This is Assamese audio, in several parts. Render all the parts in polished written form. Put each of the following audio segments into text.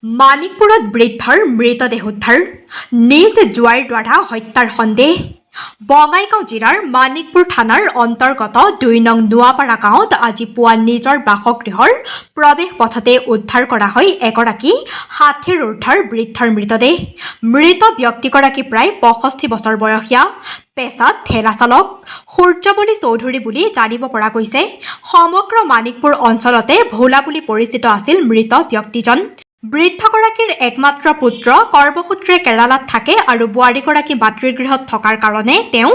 মানিকপুৰত বৃদ্ধৰ মৃতদেহ উদ্ধাৰ নিজ জোৱাইৰ দ্বাৰা হত্যাৰ সন্দেহ বঙাইগাঁও জিলাৰ মানিকপুৰ থানাৰ অন্তৰ্গত ২ নং নোৱাপাৰা গাঁৱত আজি পুৱা নিজৰ বাসগৃহৰ প্ৰৱেশ পথতে উদ্ধাৰ কৰা হয় এগৰাকী ৬০ৰ ঊৰ্ধৰ বৃদ্ধৰ মৃতদেহ। মৃত ব্যক্তিগৰাকী প্ৰায় ৬৫ বছৰ বয়সীয়া, পেছাত ঠেলা চালক, সূৰ্যবলী চৌধুৰী বুলি জানিব পৰা গৈছে। সমগ্ৰ মানিকপুৰ অঞ্চলতে ভোলা বুলি পৰিচিত আছিল মৃত ব্যক্তিজন। বৃদ্ধগৰাকীৰ একমাত্ৰ পুত্ৰ কৰ্মসূত্ৰে কেৰালাত থাকে আৰু বোৱাৰীগৰাকী মাতৃগৃহত থকাৰ কাৰণে তেওঁ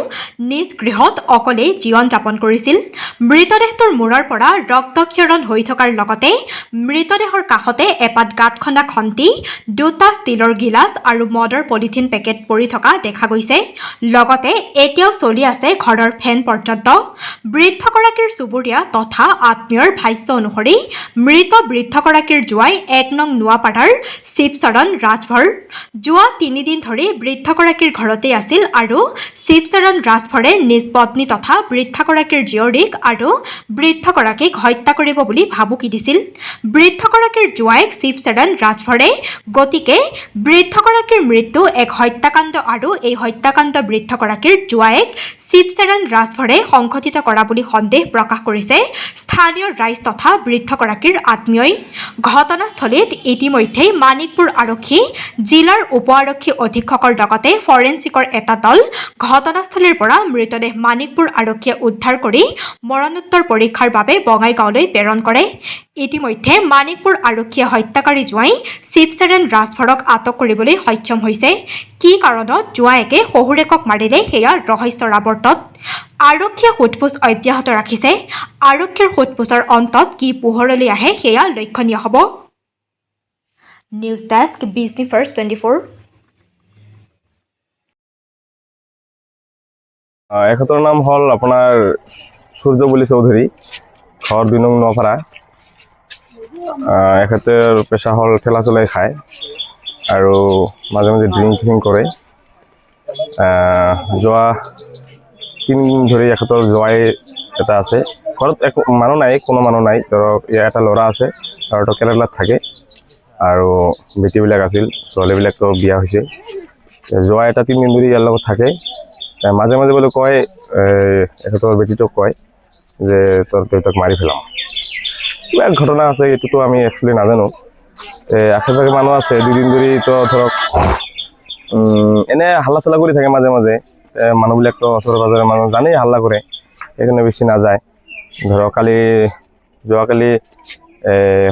নিজ গৃহত অকলেই জীৱন যাপন কৰিছিল। মৃতদেহটোৰ মূৰৰ পৰা ৰক্তক্ষৰণ হৈ থকাৰ লগতে মৃতদেহৰ কাষতে এপাত গাঁত খন্দা খন্তি, ২টা ষ্টীলৰ গিলাচ আৰু মদৰ পলিথিন পেকেট পৰি থকা দেখা গৈছে। লগতে এতিয়াও চলি আছে ঘৰৰ ফেন পৰ্যন্ত। বৃদ্ধগৰাকীৰ চুবুৰীয়া তথা আত্মীয়ৰ ভাষ্য অনুসৰি মৃত বৃদ্ধগৰাকীৰ জোৱাই ১ নং নোৱাপাৰাৰ শিৱচৰণ ৰাজভৰ যোৱা ৩ দিন ধৰি বৃদ্ধগৰাকীৰ ঘৰতেই আছিল আৰু শিৱচৰণ ৰাজভৰে নিজ পত্নী তথা বৃদ্ধগৰাকীৰ জীয়ৰীক আৰু বৃদ্ধগৰাকীক হত্যা কৰিব বুলি ভাবুকি দিছিল। বৃদ্ধগৰাকীৰ জোৱাইক শিৱচৰণ ৰাজভৰে গতিকে বৃদ্ধগৰাকীৰ মৃত্যু এক হত্যাকাণ্ড আৰু এই হত্যাকাণ্ড বৃদ্ধগৰাকীৰ জোৱাইক শিৱচৰণ ৰাজভৰে সংঘটিত কৰা বুলি সন্দেহ প্ৰকাশ কৰিছে স্থানীয় ৰাইজ তথা বৃদ্ধগৰাকীৰ আত্মীয়ই। ঘটনাস্থলীত ইতিমধ্যে মানিকপুৰ আৰক্ষী, জিলাৰ উপ আৰক্ষী অধীক্ষকৰ লগতে ফৰেনচিকৰ এটা দল ঘটনাস্থলীৰ পৰা মৃতদেহ মানিকপুৰ আৰক্ষীয়ে উদ্ধাৰ কৰি মৰণোত্তৰ পৰীক্ষাৰ বাবে বঙাইগাঁৱলৈ প্ৰেৰণ কৰে। ইতিমধ্যে মানিকপুৰ আৰক্ষীয়ে হত্যাকাৰী জোৱাই শিৱচৰণ ৰাজভৰক আটক কৰিবলৈ সক্ষম হৈছে। কি কাৰণত জোৱায়েকে শহুৰেকক মাৰিলে সেয়া ৰহস্যৰ আৱৰ্তত। আৰক্ষীয়ে সোধপোছ অব্যাহত ৰাখিছে। আৰক্ষীৰ সোধপোছৰ অন্তত কি পোহৰলৈ আহে সেয়া লক্ষণীয় হ'ব। News desk, Bijni first 24। এখেতৰ নাম হ'ল আপোনাৰ সূৰ্যবলী চৌধুৰী, ঘৰ ২ নং নোৱাপাৰা। এখেতৰ পেচা হ'ল ঠেলা চলাই খায় আৰু মাজে মাজে ড্ৰিংক কৰে। যোৱা ৩ দিন ধৰি এখেতৰ জোৱাই এটা আছে। ঘৰত একো মানুহ নাই, কোনো মানুহ নাই। ধৰক ইয়াৰ এটা ল'ৰা আছে, ল'ৰাটো কেৰেলাত থাকে আৰু বেটীবিলাক আছিল, ছোৱালীবিলাকতো বিয়া হৈছে। জোৱাই এটা ৩ দিন ধৰি ইয়াৰ লগত থাকে। মাজে মাজে বোলে কয়, এখেতৰ বেটীটোক কয় যে তোৰ দেউতাক মাৰি পেলাম। কিবা ঘটনা আছে, এইটোতো আমি একচুৱেলি নাজানো। আশে পাশে মানুহ আছে, ২ দিন ধৰি তো ধৰক এনে হাল্লা চাল্লা কৰি থাকে মাজে মাজে। মানুহবিলাকতো ওচৰে পাজৰে মানুহ জানেই হাল্লা কৰে, সেইকাৰণে বেছি নাযায়। ধৰক যোৱাকালি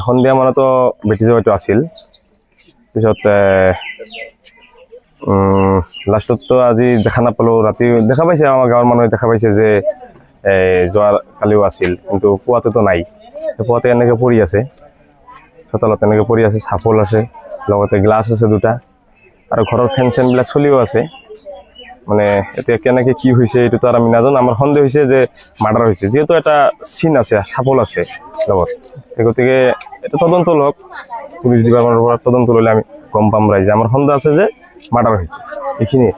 সন্ধিয়া মানতো বেটী জোৱাইটো আছিল। পিছত লাষ্টততো আজি দেখা নাপালোঁ। ৰাতি দেখা পাইছে, আমাৰ গাঁৱৰ মানুহে দেখা পাইছে যে যোৱা কালিও আছিল, কিন্তু পুৱাতেতো নাই। পুৱাতে এনেকৈ পৰি আছে, চোতালত এনেকৈ পৰি আছে, চাপল আছে, লগতে গ্লাছ আছে 2টা আৰু ঘৰৰ ফেন চেনবিলাক চলিও আছে। মানে এতিয়া কেনেকৈ কি হৈছে এইটোতো আৰু আমি নাজানো। আমাৰ সন্দেহ হৈছে যে মাৰ্ডাৰ হৈছে, যিহেতু এটা চিন আছে, চাপল আছে লগত। গতিকে এটা তদন্ত লওক, পুলিচ ডিপাৰ্টমেণ্টৰ পৰা তদন্ত ল'লে আমি গম পাম ৰাইজে। আমাৰ সন্দেহ আছে যে মাৰ্ডাৰ হৈছে, এইখিনিয়ে।